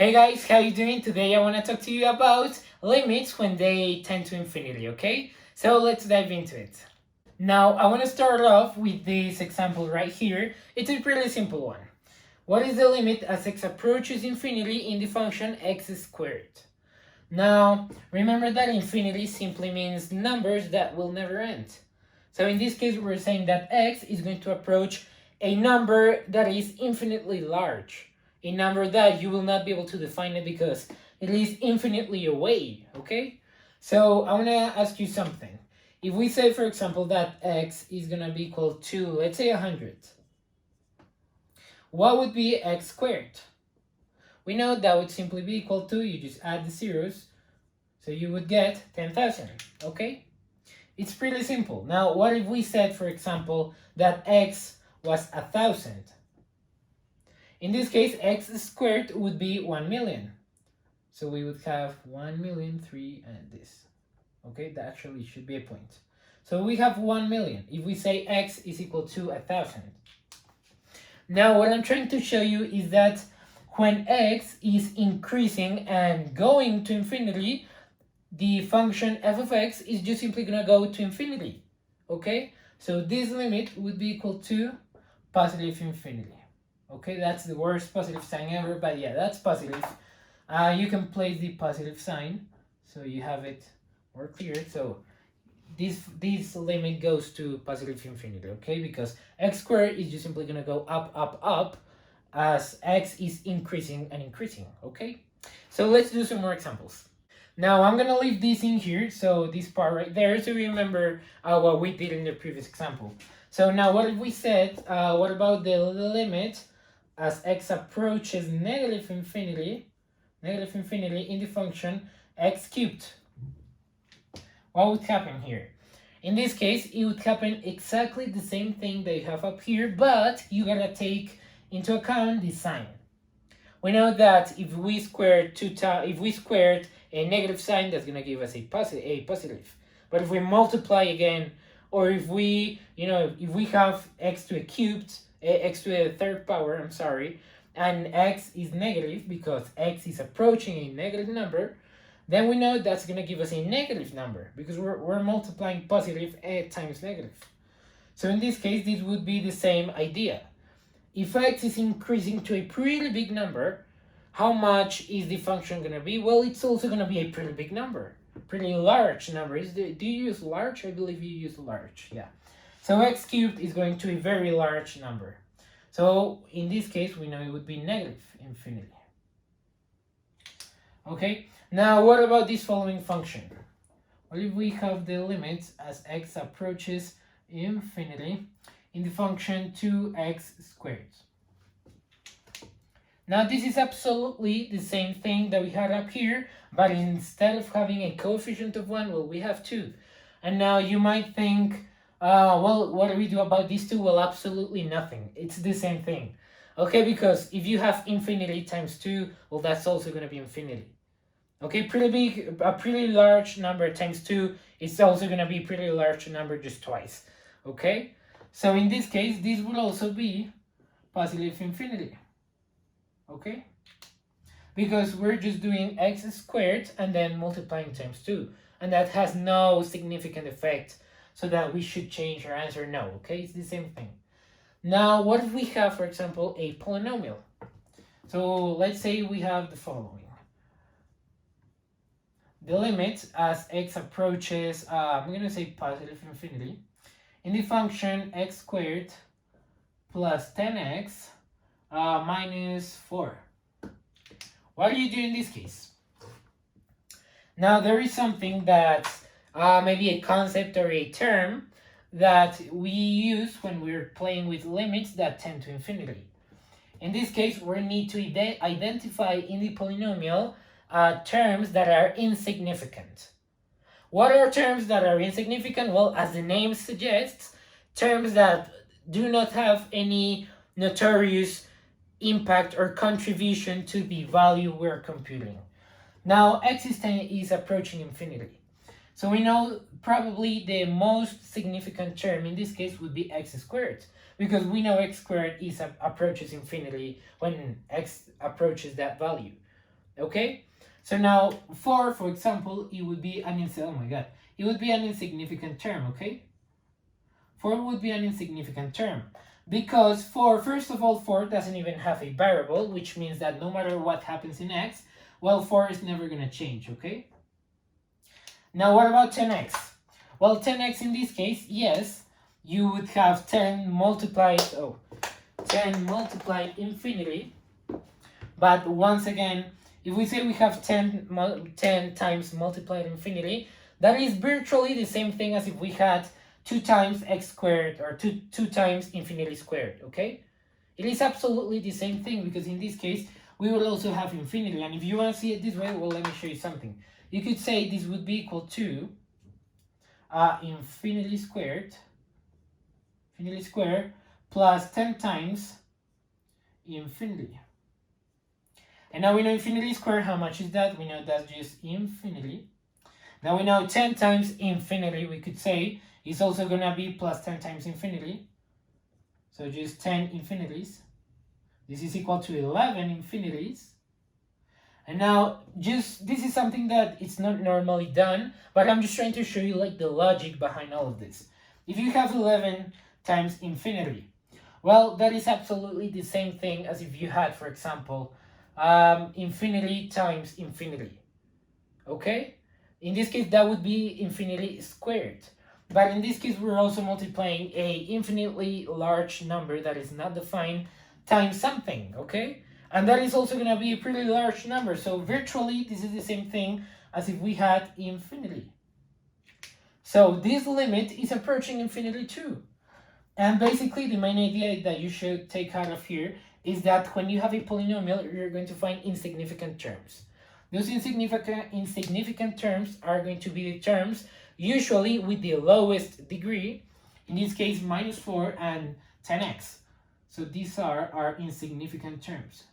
Hey guys, how you doing? Today I want to talk to you about limits when they tend to infinity, okay? So let's dive into it. Now I want to start off with this example right here. It's a pretty simple one. What is the limit as x approaches infinity in the function x squared? Now remember that infinity simply means numbers that will never end. So in this case we're saying that x is going to approach a number that is infinitely large. A number that you will not be able to define it because it is infinitely away, okay? So I want to ask you something. If we say, for example, that x is going to be equal to, let's say, 100, what would be x squared? We know that would simply be equal to, you just add the zeros, so you would get 10,000, okay? It's pretty simple. Now, what if we said, for example, that x was 1,000? In this case, x squared would be 1 million. So we would have 1,000,003 and this. Okay, that actually should be a point. So we have 1 million if we say x is equal to 1,000. Now what I'm trying to show you is that when x is increasing and going to infinity, the function f of x is just simply going to go to infinity. Okay, so this limit would be equal to positive infinity. Okay, that's the worst positive sign ever, but yeah, that's positive. You can place the positive sign so you have it more clear. So this limit goes to positive infinity, okay? Because x squared is just simply going to go up, up, up as x is increasing and increasing, okay? So let's do some more examples. Now I'm going to leave this in here, so this part right there, so remember what we did in the previous example. So now what if we said, what about the limit as x approaches negative infinity in the function x cubed? What would happen here? In this case, it would happen exactly the same thing that you have up here, but you gotta take into account the sign. We know that if we squared a negative sign, that's gonna give us a positive. But if we multiply again, or if we have x to a cubed, x to a third power, I'm sorry, and x is negative because x is approaching a negative number, then we know that's going to give us a negative number because we're multiplying positive times negative. So in this case, this would be the same idea. If x is increasing to a pretty big number, how much is the function going to be? Well, it's also going to be a pretty big number, pretty large number. Do you use large? I believe you use large, yeah. So x cubed is going to a very large number. So in this case, we know it would be negative infinity. Okay, now what about this following function? What if we have the limit as x approaches infinity in the function 2x squared? Now this is absolutely the same thing that we had up here, but instead of having a coefficient of 1, well, we have 2. And now you might think, well, what do we do about these two? Well, absolutely nothing. It's the same thing. Okay, because if you have infinity times 2, well, that's also going to be infinity. Okay, a pretty large number times 2 is also going to be a pretty large number just twice. Okay, so in this case, this would also be positive infinity. Okay, because we're just doing x squared and then multiplying times 2, and that has no significant effect so that we should change our answer. No, okay, it's the same thing. Now what if we have, for example, a polynomial? So let's say we have the following. The limit as x approaches, I'm going to say positive infinity, in the function x squared plus 10x minus 4. What do you do in this case? Now there is something that maybe a concept or a term that we use when we're playing with limits that tend to infinity. In this case, we need to identify in the polynomial terms that are insignificant. What are terms that are insignificant? Well, as the name suggests, terms that do not have any notorious impact or contribution to the value we're computing. Now, x is approaching infinity. So we know probably the most significant term in this case would be x squared, because we know x squared approaches infinity when x approaches that value. Okay, so now 4, for example, it would be an oh my god, it would be an insignificant term. Okay, 4 would be an insignificant term because 4, first of all, 4 doesn't even have a variable, which means that no matter what happens in x, well, 4 is never going to change. Okay, now what about 10x? Well, 10x in this case, yes, you would have 10 multiplied 10 multiplied infinity, but once again, if we say we have 10 times multiplied infinity, that is virtually the same thing as if we had 2 times x squared, or 2 times infinity squared. Okay, it is absolutely the same thing, because in this case we will also have infinity. And if you want to see it this way, well, let me show you something. You could say this would be equal to infinity squared plus 10 times infinity. And now we know infinity squared, how much is that? We know that's just infinity. Now we know 10 times infinity, we could say, is also going to be plus 10 times infinity. So just 10 infinities. This is equal to 11 infinities. And now, this is something that it's not normally done, but I'm just trying to show you like the logic behind all of this. If you have 11 times infinity, well, that is absolutely the same thing as if you had, for example, infinity times infinity. Okay? In this case, that would be infinity squared. But in this case, we're also multiplying a infinitely large number that is not defined times something, okay? And that is also going to be a pretty large number. So virtually, this is the same thing as if we had infinity. So this limit is approaching infinity too. And basically, the main idea that you should take out of here is that when you have a polynomial, you're going to find insignificant terms. Those insignificant terms are going to be the terms usually with the lowest degree, in this case -4 and 10x. So these are our insignificant terms.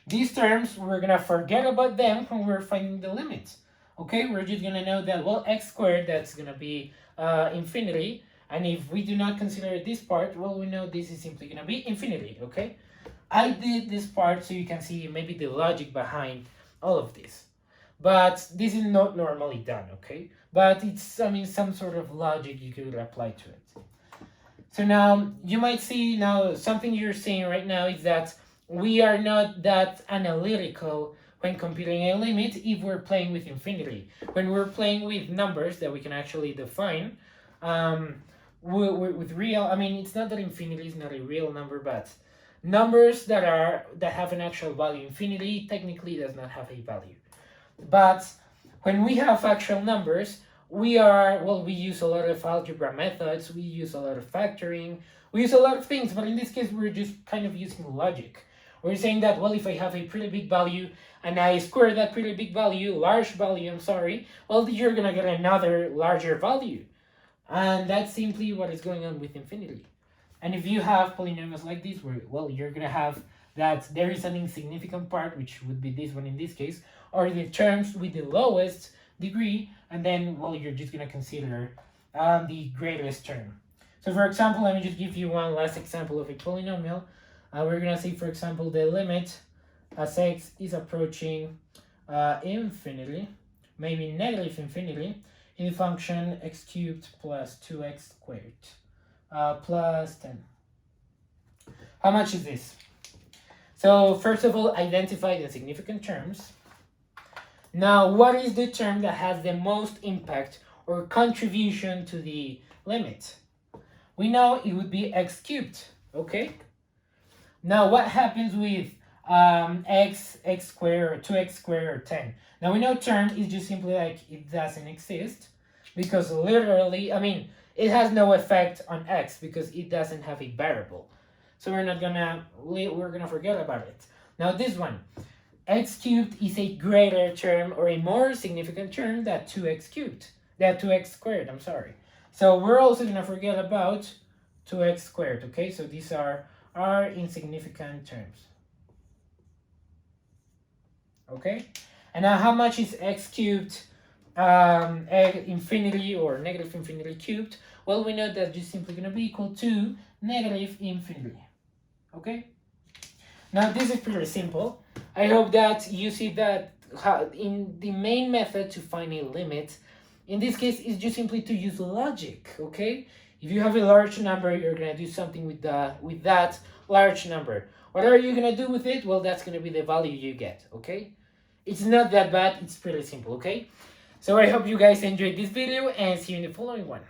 These terms, we're going to forget about them when we're finding the limits. Okay, we're just going to know that, well, x squared, that's going to be infinity. And if we do not consider this part, well, we know this is simply going to be infinity, okay? I did this part so you can see maybe the logic behind all of this. But this is not normally done, okay? But it's, I mean, some sort of logic you could apply to it. So now, you might see now, something you're seeing right now is that we are not that analytical when computing a limit if we're playing with infinity. When we're playing with numbers that we can actually define, with real, I mean, it's not that infinity is not a real number, but numbers that have an actual value, infinity technically does not have a value. But when we have actual numbers, we use a lot of algebra methods, we use a lot of factoring, we use a lot of things, but in this case we're just kind of using logic. We're saying that, well, if I have a pretty big value and I square that pretty big value, large value, I'm sorry, well, you're gonna get another larger value. And that's simply what is going on with infinity. And if you have polynomials like this, where, well, you're going to have that there is an insignificant part, which would be this one in this case, or the terms with the lowest degree, and then, well, you're just going to consider the greatest term. So, for example, let me just give you one last example of a polynomial. We're going to say, for example, the limit as x is approaching infinity, maybe negative infinity, in the function x cubed plus 2x squared plus 10. How much is this? So first of all, identify the significant terms. Now, what is the term that has the most impact or contribution to the limit? We know it would be x cubed, okay? Now, what happens with x squared, or 2x squared, or 10? Now, we know term is just simply like it doesn't exist, because literally, I mean, it has no effect on x because it doesn't have a variable. So we're gonna forget about it. Now this one, x cubed is a greater term or a more significant term than 2x squared, I'm sorry. So we're also gonna forget about 2x squared, okay? So these are our insignificant terms. Okay? And now how much is x cubed infinity or negative infinity cubed? Well, we know that it's simply going to be equal to negative infinity. okay? Now this is pretty simple. I hope that you see that in the main method to find a limit, in this case, is just simply to use logic, okay? If you have a large number, you're gonna do something with that large number. What are you gonna do with it? Well, that's gonna be the value you get, okay? It's not that bad, it's pretty simple, okay? So I hope you guys enjoyed this video and see you in the following one.